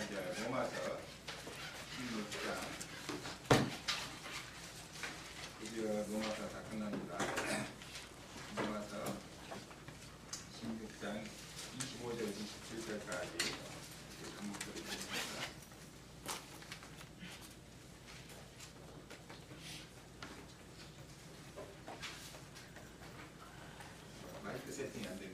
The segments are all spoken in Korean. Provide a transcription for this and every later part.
이제 로마서 16장. 드디어 로마서 다 끝납니다. 로마서 16장 25절 27절까지 한목소리 드립니다. 마이크 세팅이 안 됐네.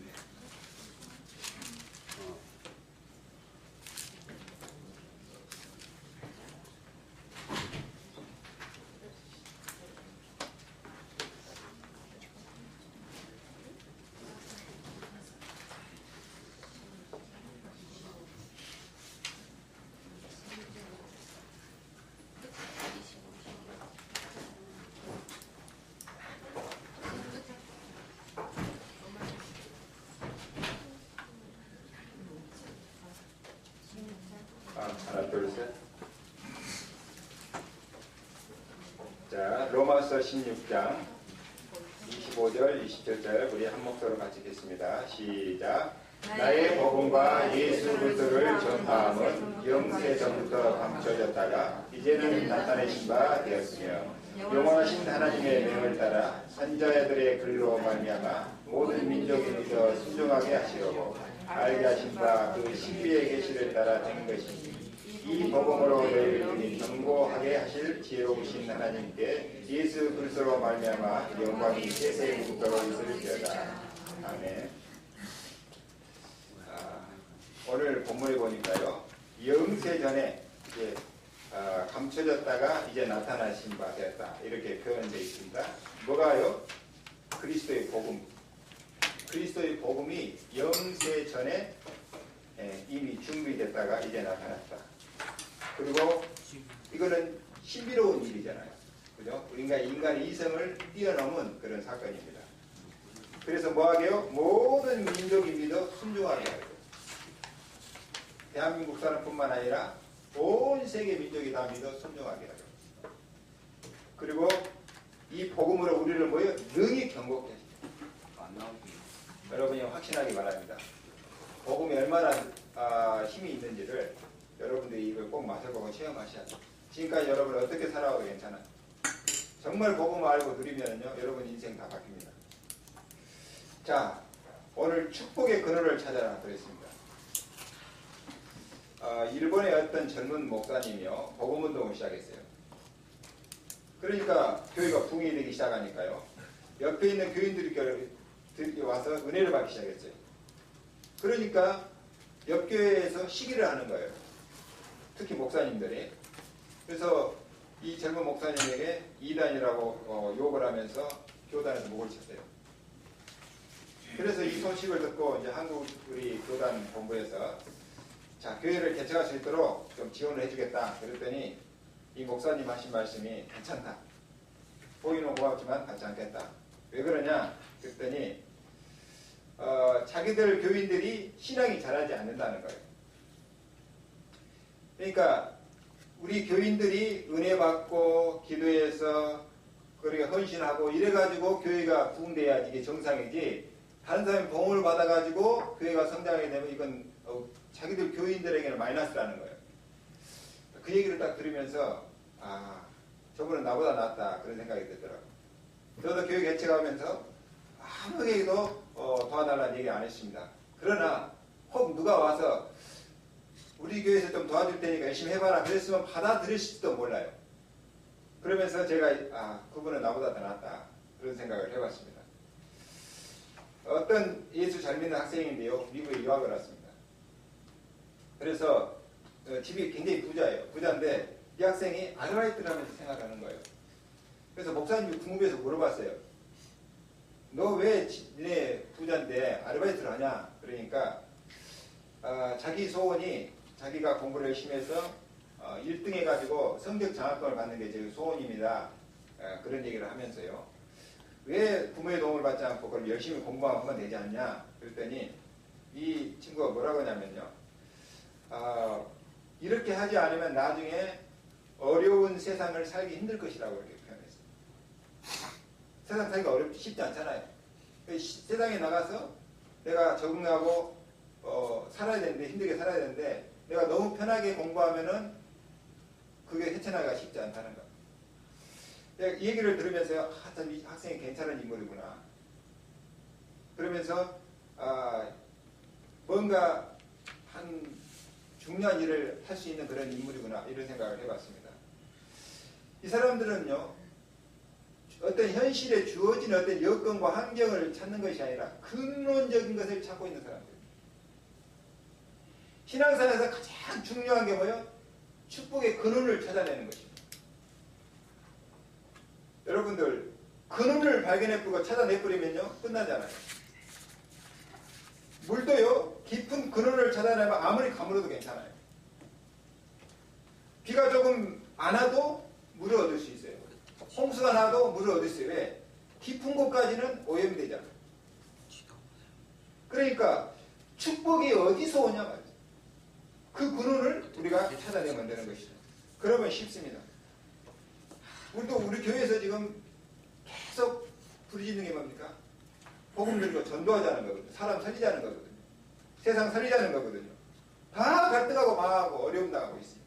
하나, 둘, 셋. 자, 로마서 16장 25절, 27절 우리 한 목소리로 같이 읽겠습니다. 시작. 나의 복음과 예수 그리스도를 전파함은 영세 전부터 감춰졌다가 이제는 나타내신 바 되었으며 영원하신 하나님의 명을 따라 선자들의 글로 말미암아 모든 민족이 믿어 순종하게 하시려고 알게 하신 바 그 신비의 계시를 따라 된 것이니 이 복음으로 너희를 견고하게 하실 지혜로우신 하나님께 예수 그리스도로 말미암아 영광이 세세무토록 있을지어다. 아멘. 오늘 본문에 보니까요, 영세 전에 이제 감춰졌다가 이제 나타나신 바 되었다, 이렇게 표현되어 있습니다. 뭐가요? 그리스도의 복음. 그리스도의 복음이 영세 전에 이미 준비됐다가 이제 나타났다. 그리고 이거는 신비로운 일이잖아요. 그죠? 우리가 인간의 이성을 뛰어넘은 그런 사건입니다. 그래서 뭐하게요? 모든 민족이 믿어 순종하게 하고, 대한민국 사람뿐만 아니라 온 세계 민족이 다 믿어 순종하게 하고, 그리고 이 복음으로 우리를 뭐예요? 능히 경고케 하십니다. 여러분이 확신하기 바랍니다. 복음이 얼마나 힘이 있는지를 여러분들이 이걸 꼭 마셔보고 체험하셔야 돼요. 지금까지 여러분 어떻게 살아와도 괜찮아요. 정말 복음 알고 누리면요, 여러분 인생 다 바뀝니다. 자, 오늘 축복의 근원을 찾아라 그랬습니다. 일본의 어떤 젊은 목사님이요, 복음운동을 시작했어요. 그러니까 교회가 붕이 되기 시작하니까요, 옆에 있는 교인들이 와서 은혜를 받기 시작했어요. 그러니까 옆 교회에서 시기를 하는 거예요. 특히 목사님들이. 그래서 이 젊은 목사님에게 이단이라고 욕을 하면서 교단에서 목을 쳤어요. 그래서 이 소식을 듣고 이제 한국 우리 교단 본부에서 자, 교회를 개척할 수 있도록 좀 지원을 해주겠다 그랬더니 이 목사님 하신 말씀이 괜찮다. 보기는 고맙지만 받지 않겠다. 왜 그러냐 그랬더니 자기들 교인들이 신앙이 자라지 않는다는 거예요. 그러니까 우리 교인들이 은혜 받고 기도해서 그렇게 헌신하고 이래가지고 교회가 부흥돼야지 이게 정상이지, 다른 사람이 도움을 받아가지고 교회가 성장하게 되면 이건 자기들 교인들에게는 마이너스라는 거예요. 그 얘기를 딱 들으면서 저분은 나보다 낫다 그런 생각이 들더라고요. 저도 교회 개척하면서 아무에게도 도와달라는 얘기 안 했습니다. 그러나 혹 누가 와서 우리 교회에서 좀 도와줄 테니까 열심히 해봐라 그랬으면 받아들일지도 몰라요. 그러면서 제가 그분은 나보다 더 낫다 그런 생각을 해봤습니다. 어떤 예수 잘 믿는 학생인데요, 미국에 유학을 왔습니다. 그래서 집이 굉장히 부자인데 이 학생이 아르바이트를 하면서 생활하는 거예요. 그래서 목사님이 궁금해서 물어봤어요. 너 왜 니네 부자인데 아르바이트를 하냐? 그러니까 자기 소원이 자기가 공부를 열심히 해서 1등 해가지고 성적 장학금을 받는 게 제 소원입니다. 그런 얘기를 하면서요. 왜 부모의 도움을 받지 않고 그럼 열심히 공부하면 되지 않냐? 그랬더니 이 친구가 뭐라고 하냐면요. 이렇게 하지 않으면 나중에 어려운 세상을 살기 힘들 것이라고 이렇게 표현했어요. 세상 살기가 쉽지 않잖아요. 세상에 나가서 내가 적응하고 살아야 되는데, 힘들게 살아야 되는데 내가 너무 편하게 공부하면은 그게 헤쳐나가기가 쉽지 않다는 거. 내가 이 얘기를 들으면서 아, 참 이 학생이 괜찮은 인물이구나. 그러면서 뭔가 한 중요한 일을 할 수 있는 그런 인물이구나 이런 생각을 해봤습니다. 이 사람들은요 어떤 현실에 주어진 어떤 여건과 환경을 찾는 것이 아니라 근원적인 것을 찾고 있는 사람들입니다. 신앙생활에서 가장 중요한 게 뭐예요? 축복의 근원을 찾아내는 것입니다. 여러분들 근원을 발견해보고 찾아내버리면요 끝나잖아요. 물도요 깊은 근원을 찾아내면 아무리 가물어도 괜찮아요. 비가 조금 안 와도 물을 얻을 수 있어요. 홍수가 나도 물을 얻을 수 있어요. 왜? 깊은 곳까지는 오염되잖아요. 그러니까 축복이 어디서 오냐 말이죠. 그 근원을 우리가 찾아내면 되는 것이죠. 그러면 쉽습니다. 우리 교회에서 지금 계속 부르짖는 게 뭡니까? 복음 들고 전도하자는 거거든요. 사람 살리자는 거거든요. 세상 살리자는 거거든요. 다 갈등하고 망하고 어려움 당하고 있습니다.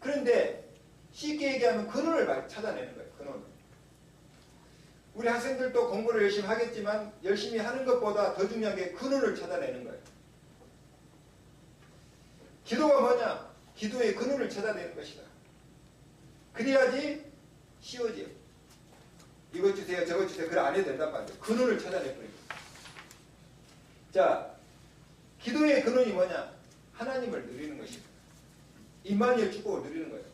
그런데 쉽게 얘기하면 근원을 찾아내는 거예요. 근원을. 우리 학생들도 공부를 열심히 하겠지만 열심히 하는 것보다 더 중요한 게 근원을 찾아내는 거예요. 기도가 뭐냐? 기도의 근원을 찾아내는 것이다. 그래야지 쉬워져요. 이것 주세요, 저것 주세요. 그래 안 해도 된단 말이에요. 근원을 찾아내버리고. 자, 기도의 근원이 뭐냐? 하나님을 누리는 것입니다. 임마누엘 축복을 누리는 거예요.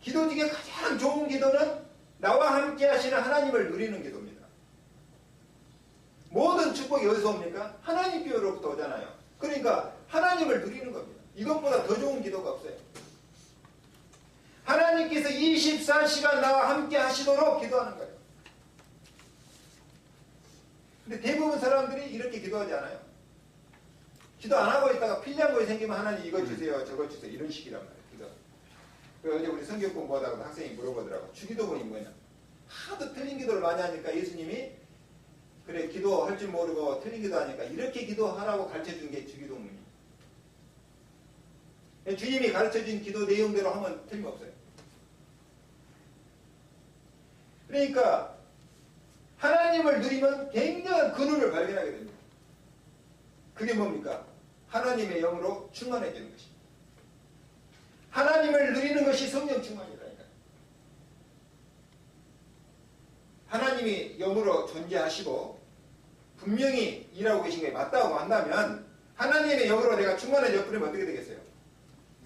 기도 중에 가장 좋은 기도는 나와 함께 하시는 하나님을 누리는 기도입니다. 모든 축복이 어디서 옵니까? 하나님께로부터 오잖아요. 그러니까 하나님을 누리는 겁니다. 이것보다 더 좋은 기도가 없어요. 하나님께서 24시간 나와 함께 하시도록 기도하는 거예요. 근데 대부분 사람들이 이렇게 기도하지 않아요. 기도 안 하고 있다가 필량고에 생기면 하나님 이것 주세요, 저것 주세요. 이런 식이란 말이에요. 기도. 어제 우리 성경 공부하다가 학생이 물어보더라고. 주기도문이 뭐냐? 하도 틀린 기도를 많이 하니까 예수님이 그래 기도할 줄 모르고 틀린 기도하니까 이렇게 기도하라고 가르쳐준 게 주기도문이에요. 주님이 가르쳐준 기도 내용대로 하면 틀림없어요. 그러니까 하나님을 누리면 굉장한 근원을 발견하게 됩니다. 그게 뭡니까? 하나님의 영으로 충만해지는 것입니다. 하나님을 누리는 것이 성령 충만이라니까요. 하나님이 영으로 존재하시고 분명히 일하고 계신 게 맞다고 한다면 하나님의 영으로 내가 충만해져 버리면 어떻게 되겠어요?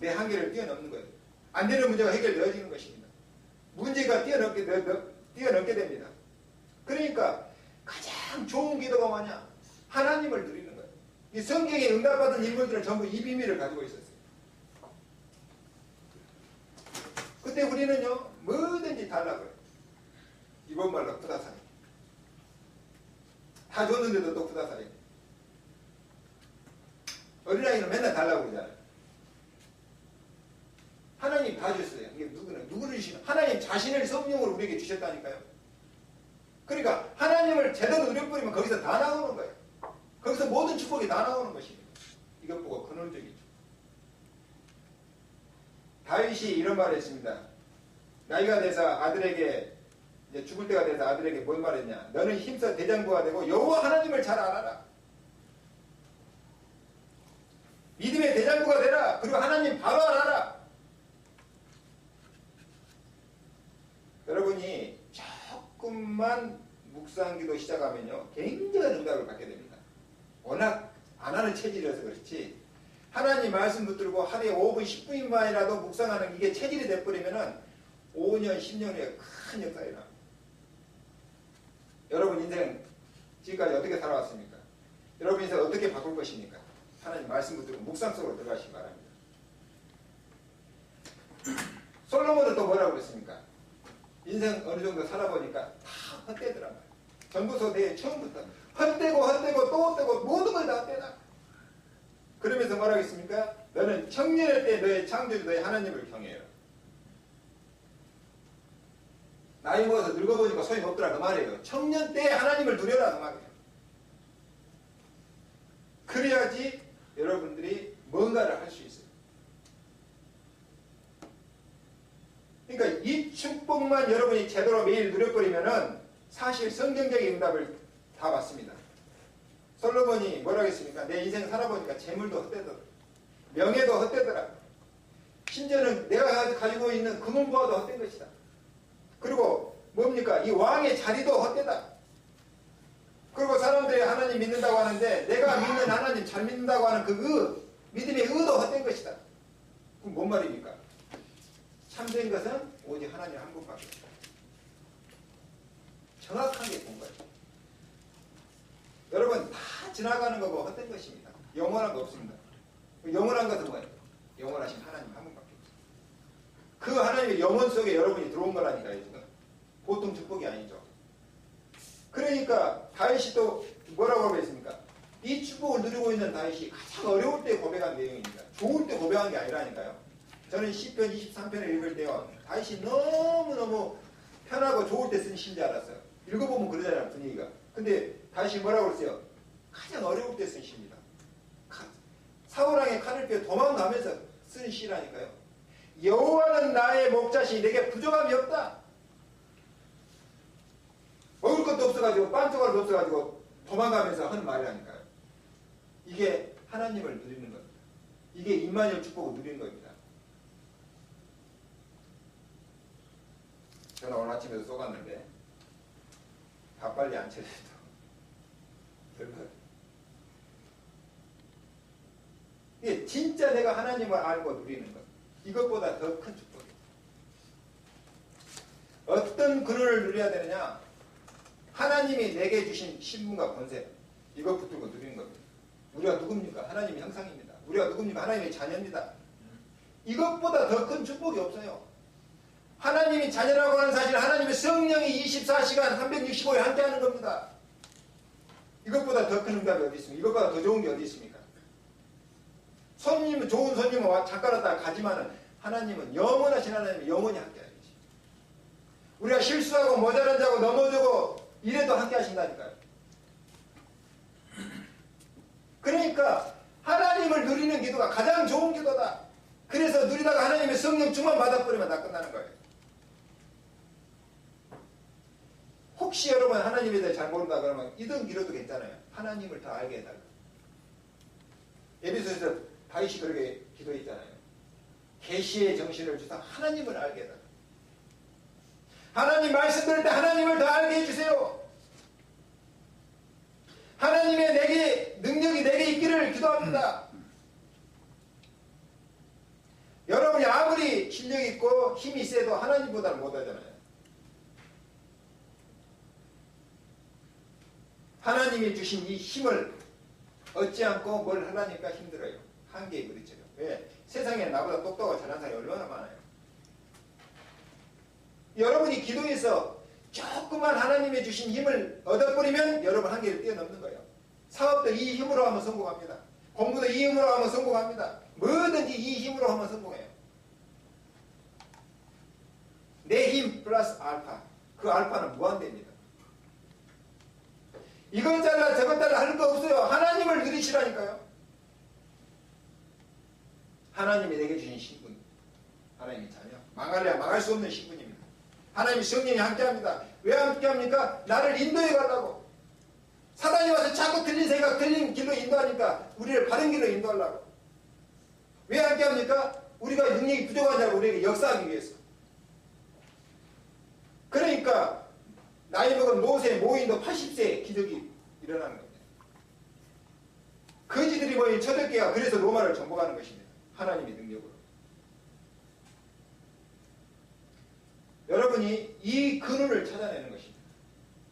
내 한계를 뛰어넘는 거예요. 안 되는 문제가 해결되어지는 것입니다. 문제가 뛰어넘게 됩니다. 그러니까 가장 좋은 기도가 뭐냐? 하나님을 누리는 거예요. 이 성경에 응답받은 인물들은 전부 이 비밀을 가지고 있었어요. 그때 우리는요 뭐든지 달라고요. 이번 말로 부다사리. 다 줬는데도 또 부다사리. 어린아이는 맨날 달라고 그러잖아요. 하나님 다 줬어요. 이게 누구를 주시면 하나님 자신을 성령으로 우리에게 주셨다니까요. 그러니까 하나님을 제대로 누려버리면 거기서 다 나오는 거예요. 거기서 모든 축복이 다 나오는 것입니다. 이것 보고 근원적이죠. 다윗이 이런 말을 했습니다. 나이가 돼서 아들에게 이제 죽을 때가 돼서 아들에게 뭔 말했냐? 너는 힘써 대장부가 되고 여호와 하나님을 잘 알아라. 믿음의 대장부가 되라. 그리고 하나님 바로 알아라. 여러분이 조금만 묵상기도 시작하면요 굉장한 응답을 받게 됩니다. 워낙 안 하는 체질이라서 그렇지 하나님 말씀 붙들고 하루에 5분 10분만이라도 묵상하는 이게 체질이 돼버리면은 5년 10년 후에 큰 역사가 일어납니다. 여러분 인생 지금까지 어떻게 살아왔습니까? 여러분 인생 어떻게 바꿀 것입니까? 하나님 말씀 붙들고 묵상 속으로 들어가시기 바랍니다. 솔로몬은 또 뭐라고 그랬습니까? 인생 어느 정도 살아보니까 다 헛되더란 말이에요. 전부서 내 처음부터 헛되고 또 헛되고 모든 걸 다 헛되다. 그러면서 뭐라고 했습니까? 너는 청년일 때 너의 창조주 너의 하나님을 경외해라. 나이 먹어서 늙어보니까 소용없더라 그 말이에요. 청년 때 하나님을 누려라 그 말이에요. 그래야지 여러분들이 축복만 여러분이 제대로 매일 누려버리면은 사실 성경적인 응답을 다 받습니다. 솔로몬이 뭐라고 했습니까? 내 인생 살아보니까 재물도 헛되더라. 명예도 헛되더라. 심지어는 내가 가지고 있는 금은보화도 헛된 것이다. 그리고 뭡니까? 이 왕의 자리도 헛되다. 그리고 사람들이 하나님 믿는다고 하는데 내가 믿는 하나님 잘 믿는다고 하는 그 믿음의 의도 헛된 것이다. 그럼 뭔 말입니까? 참된 것은 오직 하나님 한 분밖에 없다. 정확하게 본 거예요. 여러분 다 지나가는 거고 헛된 것입니다. 영원한 거 없습니다. 영원한 것은 뭐예요? 영원하신 하나님 한 분밖에 없어요. 그 하나님의 영혼 속에 여러분이 들어온 거라니까요. 지금. 보통 축복이 아니죠. 그러니까 다윗이 또 뭐라고 하고 있습니까? 이 축복을 누리고 있는 다윗이 가장 어려울 때 고백한 내용입니다. 좋을 때 고백한 게 아니라니까요. 저는 시편 23편을 읽을 때요. 다윗이 너무너무 편하고 좋을 때 쓴 시인 줄 알았어요. 읽어보면 그러잖아요. 분위기가. 근데 다윗이 뭐라고 그랬어요? 가장 어려울 때 쓴 시입니다. 사울왕의 칼을 빼어 도망가면서 쓴 시라니까요. 여호와는 나의 목자시니 내게 부족함이 없다. 먹을 것도 없어가지고 빤조각도 없어가지고 도망가면서 하는 말이라니까요. 이게 하나님을 누리는 겁니다. 이게 임마누엘 축복을 누리는 겁니다. 저는 오늘 아침에도 쏘갔는데 밥 빨리 안 차려도 별거. 이게 진짜 내가 하나님을 알고 누리는 것. 이것보다 더 큰 축복이에요. 어떤 근원을 누려야 되느냐? 하나님이 내게 주신 신분과 권세. 이것 붙들고 누리는 겁니다. 우리가 누굽니까? 하나님의 형상입니다. 우리가 누굽니까? 하나님의 자녀입니다. 이것보다 더 큰 축복이 없어요. 하나님이 자녀라고 하는 사실, 하나님의 성령이 24시간 365일 함께하는 겁니다. 이것보다 더 큰 응답이 어디 있습니까? 이것보다 더 좋은 게 어디 있습니까? 손님은 좋은 손님은 잠깐 왔다가 가지만은 하나님은 영원하신 하나님은 영원히 함께하는 거지. 우리가 실수하고 모자란 자고 넘어지고 이래도 함께하신다니까요. 그러니까 하나님을 누리는 기도가 가장 좋은 기도다. 그래서 누리다가 하나님의 성령 충만 받아버리면 다 끝나는 거예요. 혹시 여러분 하나님에 대해 잘 모른다 그러면 이등 기도도 괜찮아요. 하나님을 더 알게 해달라. 에베소에서 다윗이 그렇게 기도했잖아요. 계시의 정신을 주사 하나님을 알게 해달라. 하나님 말씀 들을 때 하나님을 더 알게 해주세요. 하나님의 내게 능력이 내게 있기를 기도합니다. 여러분이 아무리 실력 있고 힘이 세도 하나님보다는 못하잖아요. 하나님이 주신 이 힘을 얻지 않고 뭘 하려니까 힘들어요. 한계에 부딪혀요. 왜? 세상에 나보다 똑똑하고 잘난 사람이 얼마나 많아요. 여러분이 기도해서 조금만 하나님의 주신 힘을 얻어버리면 여러분 한계를 뛰어넘는 거예요. 사업도 이 힘으로 하면 성공합니다. 공부도 이 힘으로 하면 성공합니다. 뭐든지 이 힘으로 하면 성공해요. 내 힘 플러스 알파. 그 알파는 무한대입니다. 이건 잘라 저건 잘라 하는 거 없어요. 하나님을 누리시라니까요. 하나님이 내게 주신 신분. 하나님의 자녀. 망할래야 망할 수 없는 신분입니다. 하나님의 성령이 함께합니다. 왜 함께합니까? 나를 인도해 가려고. 사단이 와서 자꾸 틀린 생각, 틀린 길로 인도하니까 우리를 바른 길로 인도하려고. 왜 함께합니까? 우리가 능력이 부족한 자를 우리에게 역사하기 위해서. 그러니까 나이 먹은 모세, 모인도 80세에 기적이 일어나는 겁니다. 거지들이 모인 초대교회가 그래서 로마를 정복하는 것입니다. 하나님의 능력으로. 여러분이 이 근원을 찾아내는 것입니다.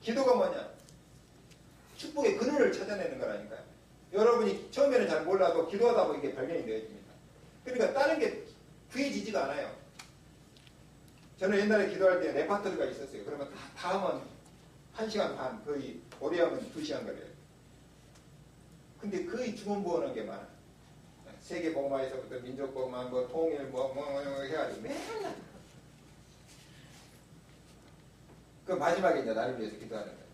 기도가 뭐냐? 축복의 근원을 찾아내는 거라니까요. 여러분이 처음에는 잘 몰라도 기도하다 보면 이게 발견이 되어집니다. 그러니까 다른 게 구해지지가 않아요. 저는 옛날에 기도할 때 레파토리가 있었어요. 그러면 다 하면 1시간 반, 거의 오래 하면 2시간 걸려요. 근데 거의 주문부어는 게 많아요. 세계복음화에서부터 민족복음화, 뭐 통일, 뭐 해가지고 맨날. 그 마지막에 이제 나를 위해서 기도하는 거예요.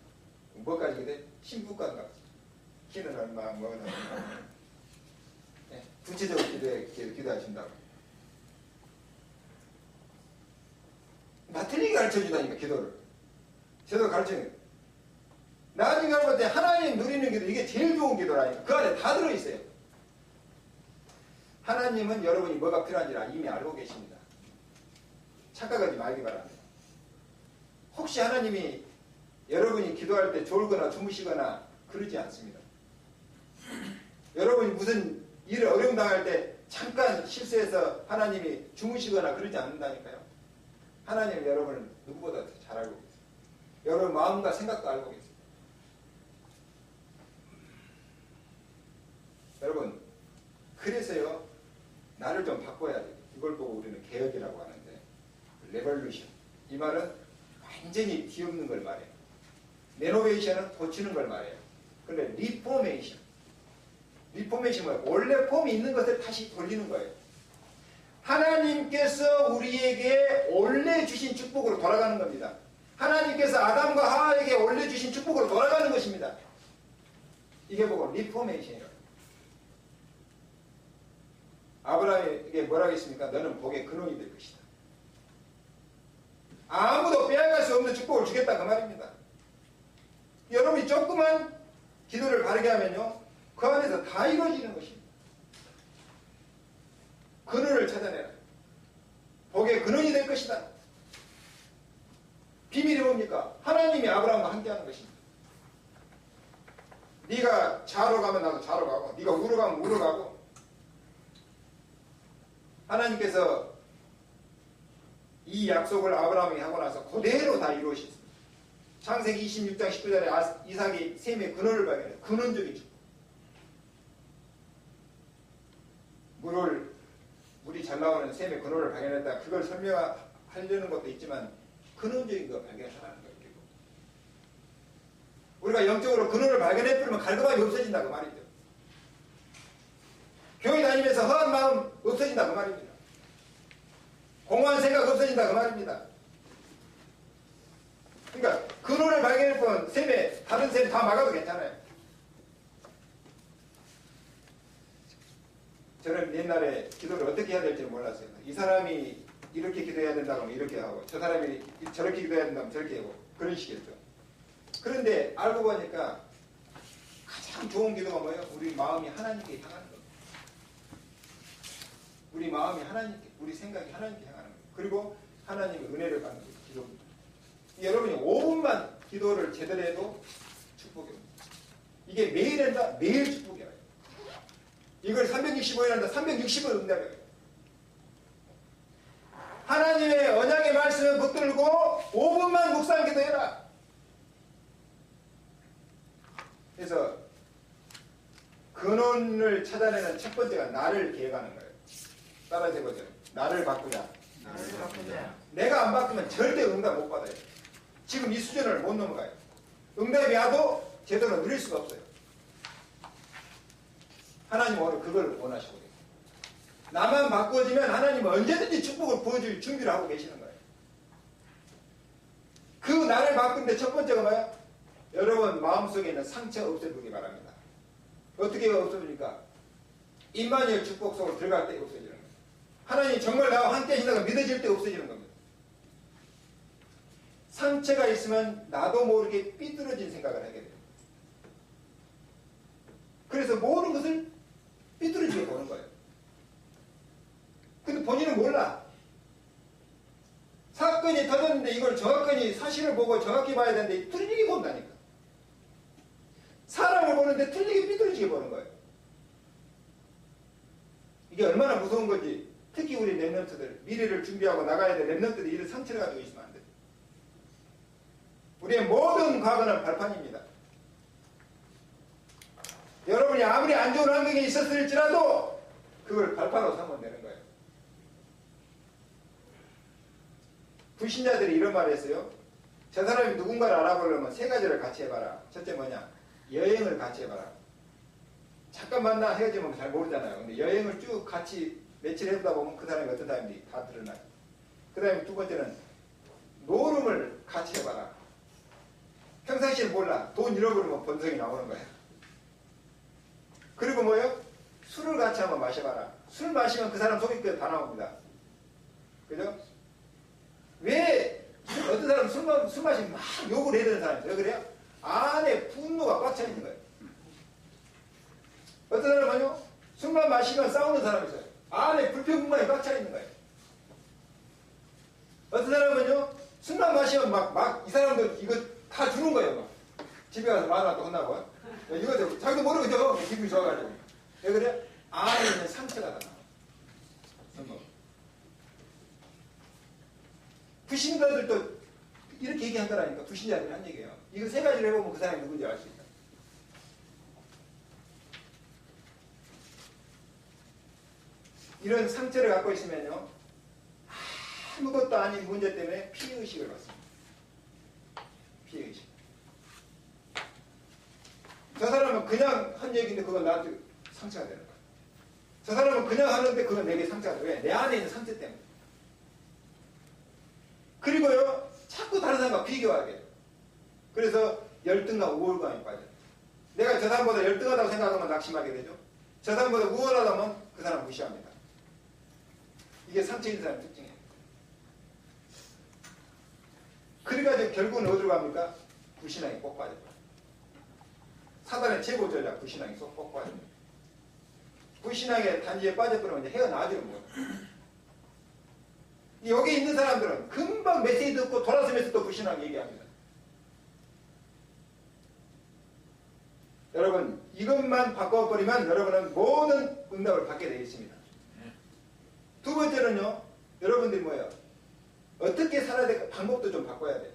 뭐까지 기도해? 신부관과 키는 얼마, 뭐는 얼마. 네, 구체적으로 기도하신다고. 나 틀린 게 가르쳐주다니까, 기도를. 제대로 가르쳐요. 나중에 알고 때 하나님 누리는 기도, 이게 제일 좋은 기도라니까. 그 안에 다 들어있어요. 하나님은 여러분이 뭐가 필요한지를 이미 알고 계십니다. 착각하지 말기 바랍니다. 혹시 하나님이 여러분이 기도할 때 졸거나 주무시거나 그러지 않습니다. 여러분이 무슨 일을 어려움 당할 때 잠깐 실수해서 하나님이 주무시거나 그러지 않는다니까요. 하나님은 여러분을 누구보다 더 잘 알고 계세요. 여러분 마음과 생각도 알고 계세요. 여러분, 그래서요, 나를 좀 바꿔야 돼요. 이걸 보고 우리는 개혁이라고 하는데, 레볼루션. 이 말은 완전히 뒤엎는 걸 말해요. 레노베이션은 고치는 걸 말해요. 근데 리포메이션. 리포메이션은 원래 폼이 있는 것을 다시 돌리는 거예요. 하나님께서 우리에게 원래 주신 축복으로 돌아가는 겁니다. 하나님께서 아담과 하와에게 원래 주신 축복으로 돌아가는 것입니다. 이게 보고 리포메이션이라고. 아브라함에게 뭐라고 했습니까? 너는 복의 근원이 될 것이다. 아무도 빼앗갈 수 없는 축복을 주겠다 그 말입니다. 여러분이 조그만 기도를 바르게 하면요, 그 안에서 다 이루어지는 것입니다. 근원을 찾아내라. 복의 근원이 될 것이다. 비밀이 뭡니까? 하나님이 아브라함과 함께하는 것입니다. 네가 좌로 가면 나도 좌로 가고, 네가 우로 가면 우로 가고. 하나님께서 이 약속을 아브라함에게 하고 나서 그대로 다 이루어졌습니다. 창세기 26장 19절에 이삭이 셈의 근원을 발견해요. 근원적인 축복. 물이 잘 나오는 셈의 근원을 발견했다. 그걸 설명하려는 것도 있지만 근원적인 거 발견하라는 거예요. 우리가 영적으로 근원을 발견해버리면 갈급함이 없어진다 그 말이죠. 교회 다니면서 허한 마음 없어진다 그 말입니다. 공허한 생각 없어진다 그 말입니다. 그러니까 근원을 발견해보면 셈에 다른 셈 다 막아도 괜찮아요. 저는 옛날에 기도를 어떻게 해야 될지 몰랐어요. 이 사람이 이렇게 기도해야 된다고 하면 이렇게 하고, 저 사람이 저렇게 기도해야 된다면 저렇게 하고, 그런 식이었죠. 그런데 알고 보니까 가장 좋은 기도가 뭐예요? 우리 마음이 하나님께 향하는 겁니다. 우리 마음이 하나님께, 우리 생각이 하나님께 향하는 거예요. 그리고 하나님의 은혜를 받는 게 기도입니다. 여러분이 5분만 기도를 제대로 해도 축복입니다. 이게 매일 한다? 매일 축복이에요. 이걸 365일 한다? 360을 응답해요. 하나님의 언약의 말씀을 붙들고 5분만 묵상 기도해라. 그래서 근원을 찾아내는 첫 번째가 나를 계획하는 거예요. 따라서 해보죠. 나를 바꾸자. 내가 안 바꾸면 절대 응답 못 받아요. 지금 이 수준을 못 넘어가요. 응답이 와도 제대로 누릴 수가 없어요. 하나님은 오늘 그걸 원하시고 계세요. 나만 바꾸어지면 하나님은 언제든지 축복을 부어줄 준비를 하고 계시는 거예요. 그 나를 바꾸는데 첫 번째가 뭐예요? 여러분 마음속에 있는 상처 없애주기 바랍니다. 어떻게 없어집니까? 임마누엘 축복 속으로 들어갈 때 없어지는 거예요. 하나님 정말 나와 함께 하신다고 믿어질 때 없어지는 겁니다. 상처가 있으면 나도 모르게 삐뚤어진 생각을 하게 돼요. 그래서 모든 것을 삐뚤어지게 보는 거예요. 근데 본인은 몰라. 사건이 터졌는데 이걸 정확하게 사실을 보고 정확히 봐야 되는데 틀리게 본다니까. 사람을 보는데 틀리게 삐뚤어지게 보는 거예요. 이게 얼마나 무서운 건지. 특히 우리 랩런트들, 미래를 준비하고 나가야 될 랩런트들이 이런 상처를 가지고 있으면 안 돼요. 우리의 모든 과거는 발판입니다. 여러분이 아무리 안 좋은 환경에 있었을지라도 그걸 발판으로 삼으면 되는 거예요. 불신자들이 이런 말을 했어요. 저 사람이 누군가를 알아보려면 세 가지를 같이 해봐라. 첫째 뭐냐? 여행을 같이 해봐라. 잠깐 만나 헤어지면 잘 모르잖아요. 근데 여행을 쭉 같이 며칠 해보다 보면 그 사람이 어떤 사람인지 다 드러나요. 그 다음에 두 번째는 노름을 같이 해봐라. 평상시에 몰라. 돈 잃어버리면 번성이 나오는 거예요. 그리고 뭐예요? 술을 같이 한번 마셔봐라. 술 마시면 그 사람 속이 다 나옵니다. 그죠? 왜 어떤 어떤 사람은 술 마시면 막 욕을 해야 되는 사람이 있어요. 왜 그래요? 안에 분노가 꽉 차 있는 거예요. 어떤 사람은요, 술만 마시면 싸우는 사람이 있어요. 안에 불평불만이 꽉 차 있는 거예요. 어떤 사람은요, 술만 마시면 막 이 사람도 이거 다 주는 거예요. 막. 집에 가서 만원 또 혼나고. 이거 자기도 모르고 저 기분이 좋아가지고. 왜 그래? 안에 있는 상처가 다 나와. 불신자들도 이렇게 얘기한다라니까. 불신자들이 한 얘기예요. 이거 세 가지를 해보면 그 사람이 누군지 알 수 있다. 이런 상처를 갖고 있으면요, 아무것도 아닌 문제 때문에 피해의식을 받습니다. 피해의식. 저 사람은 그냥 한 얘기인데 그건 나한테 상처가 되는 거야. 저 사람은 그냥 하는데 그건 내게 상처가 돼. 왜? 내 안에 있는 상처 때문에. 그리고요, 자꾸 다른 사람과 비교하게 돼요. 그래서 열등감, 우월감에 빠져요. 내가 저 사람보다 열등하다고 생각하면 낙심하게 되죠. 저 사람보다 우월하다면 그 사람 무시합니다. 이게 상처 있는 사람의 특징이에요. 그래가지고 결국은 어디로 갑니까? 불신앙이 꼭 빠져버려요. 사단의 최고 전략, 불신앙이 꼭 빠집니다. 불신앙의 단지에 빠져버리면 이제 헤어나지는 거예요. 여기 있는 사람들은 금방 메시지 듣고 돌아서면서 또 불신앙 얘기합니다. 여러분, 이것만 바꿔버리면 여러분은 모든 응답을 받게 되어 있습니다. 두 번째는요, 여러분들이 뭐예요? 어떻게 살아야 될까? 방법도 좀 바꿔야 돼요.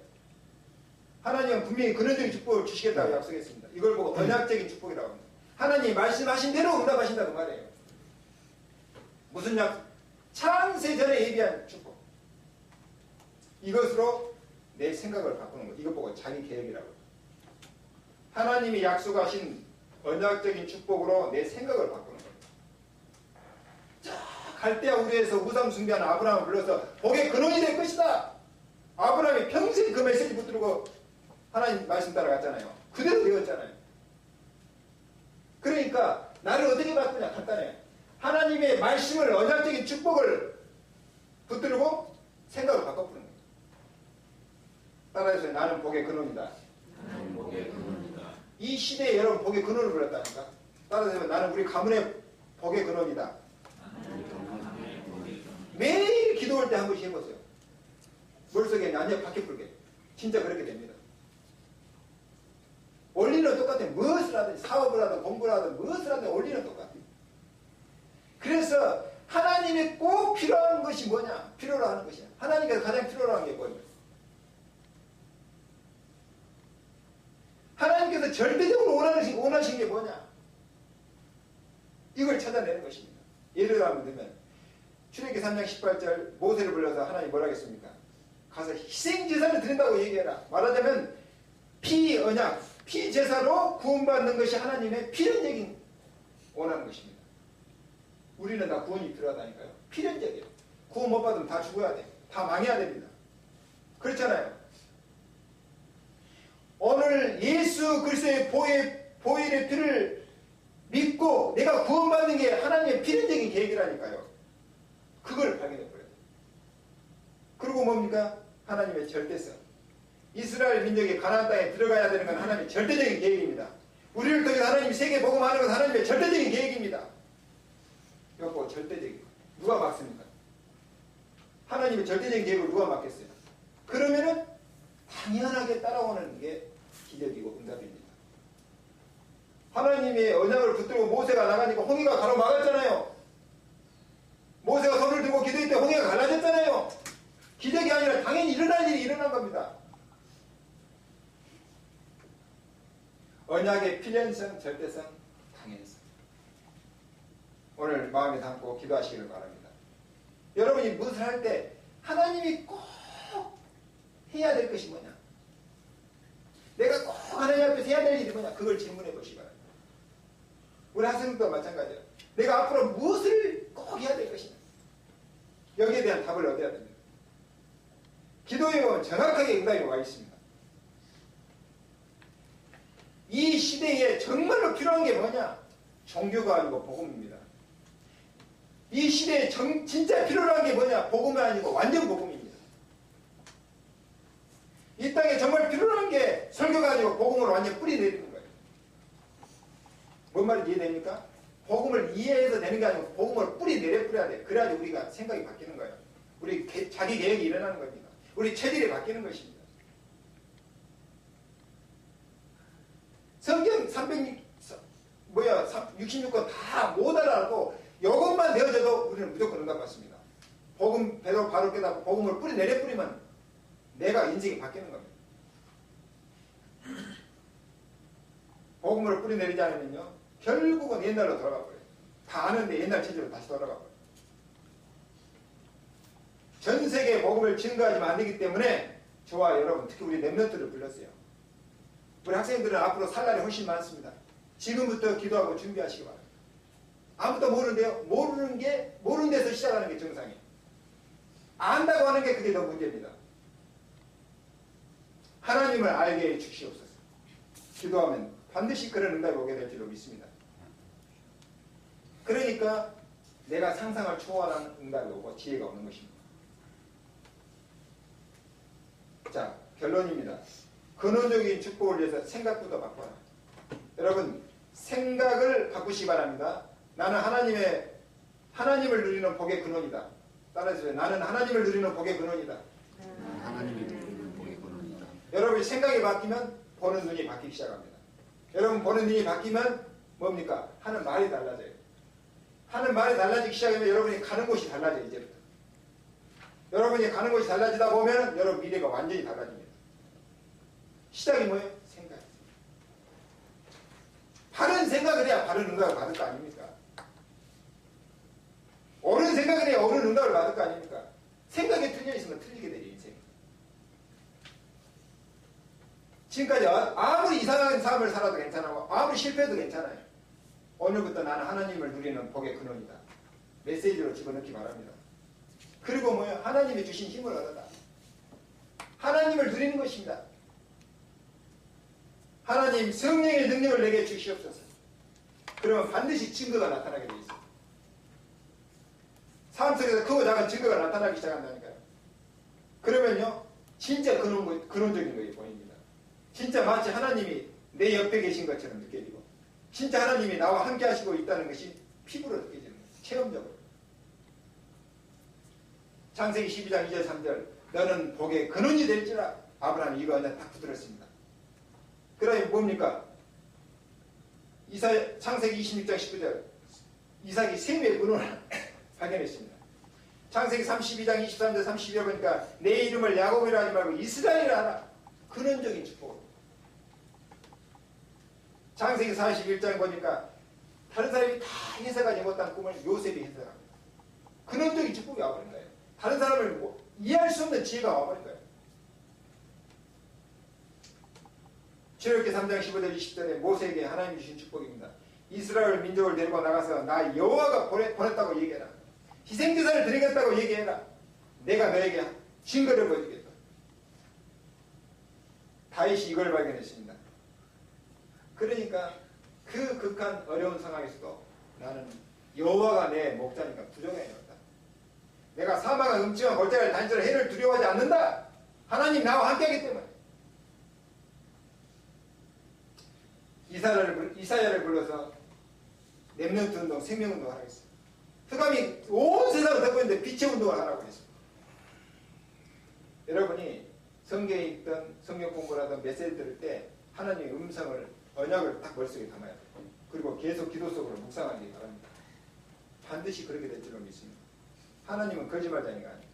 하나님은 분명히 근원적인 축복을 주시겠다고 약속했습니다. 이걸 보고 언약적인 축복이라고 합니다. 하나님이 말씀하신 대로 응답하신다고 말해요. 무슨 약속? 창세 전에 예비한 축복. 이것으로 내 생각을 바꾸는 거. 이것 보고 자기 계획이라고 합니다. 하나님이 약속하신 언약적인 축복으로 내 생각을 바꾸는 겁니다. 갈대아 우리에서 우상 숭배하는 아브라함을 불러서 복의 근원이 될 것이다. 아브라함이 평생 그 메시지 붙들고 하나님 말씀 따라갔잖아요. 그대로 되었잖아요. 그러니까 나를 어떻게 바꾸냐? 간단해요. 하나님의 말씀을, 언약적인 축복을 붙들고 생각을 바꿔보는 거예요. 따라해서 나는 복의 근원이다. 나는 복의 근원이다. 이 시대에 여러분 복의 근원을 불렀다니까. 따라해서 나는 우리 가문의 복의 근원이다. 매일 기도할 때 한 번씩 해보세요. 머릿속에 완전 바퀴 불게. 진짜 그렇게 됩니다. 원리는 똑같아요. 무엇을 하든 사업을 하든 공부를 하든 무엇을 하든 원리는 똑같아요. 그래서 하나님이 꼭 필요한 것이 뭐냐? 필요로 하는 것이야. 하나님께서 가장 필요로 하는 게 뭐예요? 하나님께서 절대적으로 원하시는 게 뭐냐? 이걸 찾아내는 것입니다. 예를 들면 출애굽기 3장 18절 모세를 불러서 하나님 뭐라 하겠습니까? 가서 희생제사를 드린다고 얘기해라. 말하자면 피언약, 피제사로 구원받는 것이 하나님의 필연적인 원하는 것입니다. 우리는 다 구원이 필요하다니까요. 필연적이에요. 구원 못 받으면 다 죽어야 돼요. 다 망해야 됩니다. 그렇잖아요. 오늘 예수 그리스도의 보혈의 피를 믿고 내가 구원받는 게 하나님의 필연적인 계획이라니까요. 그걸 발견해버려요. 그리고 뭡니까? 하나님의 절대성. 이스라엘 민족이 가나안 땅에 들어가야 되는 건 하나님의 절대적인 계획입니다. 우리를 통해서 하나님이 세계 복음하는 건 하나님의 절대적인 계획입니다. 이거 뭐 절대적인 누가 막습니까? 하나님의 절대적인 계획을 누가 막겠어요? 그러면은 당연하게 따라오는 게 기적이고 응답입니다. 하나님의 언약을 붙들고 모세가 나가니까 홍해가 가로막았잖아요. 모세가 손을 들고 기도할 때 홍해가 갈라졌잖아요. 기적이 아니라 당연히 일어날 일이 일어난 겁니다. 언약의 필연성, 절대성, 당연성. 오늘 마음에 담고 기도하시기를 바랍니다. 여러분이 무엇을 할 때 하나님이 꼭 해야 될 것이 뭐냐? 내가 꼭 하나님 앞에서 해야 될 일이 뭐냐? 그걸 질문해 보시기 바랍니다. 우리 학생들도 마찬가지예요. 내가 앞으로 무엇을 꼭 해야 될 것이냐? 여기에 대한 답을 얻어야 됩니다. 기도에 보면 정확하게 응답이 와 있습니다. 이 시대에 정말로 필요한 게 뭐냐? 종교가 아니고 복음입니다. 이 시대에 진짜 필요한 게 뭐냐? 복음이 아니고 완전 복음입니다. 이 땅에 정말 필요한 게 설교 가지고 복음을 완전 뿌리 내리는 거예요. 뭔 말인지 이해됩니까? 복음을 이해해서 내는 게 아니고 복음을 뿌리 내려야 돼요. 그래야지 우리가 생각이 바뀌는 거예요. 우리 자기 계획이 일어나는 겁니다. 우리 체질이 바뀌는 것입니다. 성경 66권 다 못 알아도 이것만 되어져도 우리는 무조건 응답받습니다. 복음 배로 바로 깨닫고 복음을 뿌리 내려 뿌리면 내가 인생이 바뀌는 겁니다. 복음을 뿌리 내리지 않으면요 결국은 옛날로 돌아가 버려요. 다 아는데 옛날 체질로 다시 돌아가 버려요. 전 세계에 복음을 증거하지만 안 되기 때문에 저와 여러분 특히 우리 렘넌트를 불렀어요. 우리 학생들은 앞으로 살 날이 훨씬 많습니다. 지금부터 기도하고 준비하시기 바랍니다. 아무것도 모르는데요. 모르는 데서 시작하는 게 정상이에요. 안다고 하는 게 그게 더 문제입니다. 하나님을 알게 해 주시옵소서. 기도하면 반드시 그런 응답이 오게 될 줄로 믿습니다. 그러니까 내가 상상을 초월하는 응답이 오고 지혜가 오는 것입니다. 자, 결론입니다. 근원적인 축복을 위해서 생각부터 바꿔라. 여러분, 생각을 바꾸시기 바랍니다. 나는 하나님을 누리는 복의 근원이다. 따라해주세요. 나는 하나님을 누리는 복의 근원이다. 하나님이 누리는 복의 근원이다. 여러분이 생각이 바뀌면 보는 눈이 바뀌기 시작합니다. 여러분 보는 눈이 바뀌면 뭡니까? 하는 말이 달라져요. 하는 말이 달라지기 시작하면 여러분이 가는 곳이 달라져요. 이제부터. 여러분이 가는 곳이 달라지다 보면 여러분 미래가 완전히 달라집니다. 시작이 뭐예요? 생각. 바른 생각을 해야 바른 응답을 받을 거 아닙니까? 옳은 생각을 해야 옳은 응답을 받을 거 아닙니까? 생각에 틀려 있으면 틀리게 돼요. 인생. 지금까지 아무리 이상한 삶을 살아도 괜찮고 아무리 실패해도 괜찮아요. 오늘부터 나는 하나님을 누리는 복의 근원이다. 메시지로 집어넣기 바랍니다. 그리고 뭐예요? 하나님이 주신 힘을 얻어다. 하나님을 누리는 것입니다. 하나님 성령의 능력을 내게 주시옵소서. 그러면 반드시 증거가 나타나게 되어 있어요. 삶 속에서 크고 작은 증거가 나타나기 시작한다니까요. 그러면요 진짜 근원적인 거예요. 보입니다. 진짜 마치 하나님이 내 옆에 계신 것처럼 느껴지고 진짜 하나님이 나와 함께 하시고 있다는 것이 피부로 느껴지는 거예요. 체험적으로. 창세기 12장 2절 3절 너는 복의 근원이 될지라. 아브라함이 이거 그냥 딱 붙들었습니다. 그러면 뭡니까? 창세기 26장 19절 이삭이 셈의 근원을 발견했습니다. 창세기 32장 23절 32절 보니까 내 이름을 야곱이라 하지 말고 이스라엘이라 하라. 근원적인 축복. 창세기 41장 보니까 다른 사람이 다 해석하지 못한 꿈을 요셉이 해석합니다. 근원적인 축복이 와버린 거예요. 다른 사람을 이해할 수 없는 지혜가 와버린 거예요. 출애굽기 3장 15절 20절에 모세에게 하나님이 주신 축복입니다. 이스라엘 민족을 데리고 나가서 나 여호와가 보냈다고 얘기해라. 희생제사를 드리겠다고 얘기해라. 내가 너에게 증거를 보여주겠다. 다윗이 이걸 발견했습니다. 그러니까 그 극한 어려운 상황에서도 나는 여호와가 내 목자니까 부정해야 한다. 내가 사망과 음침한 골짜기를 다니더라도 해를 두려워하지 않는다. 하나님 나와 함께하기 때문에. 이사야를 불러서 렘넌트 운동, 생명운동을 하라고 했어요. 흑암이 온 세상을 덮고 있는데 빛의 운동을 하라고 했습니다. 여러분이 성경에 있던 성경 공부를 하던 메시지 들을 때 하나님의 음성을 언약을 딱 머릿속에 담아야 돼요. 그리고 계속 기도 속으로 묵상하기 바랍니다. 반드시 그렇게 될 줄로 믿습니다. 하나님은 거짓말자니까 아니에요.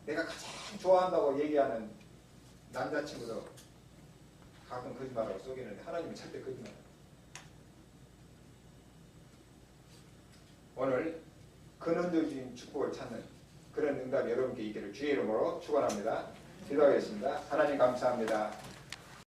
내가 가장 좋아한다고 얘기하는 남자친구도 가끔 거짓말하고 속이는데 하나님은 절대 거짓말 안 해요. 오늘 근원적인 축복을 찾는 그런 응답이 여러분께 있기를 주의 이름으로 축원합니다. 기도하겠습니다. 하나님 감사합니다.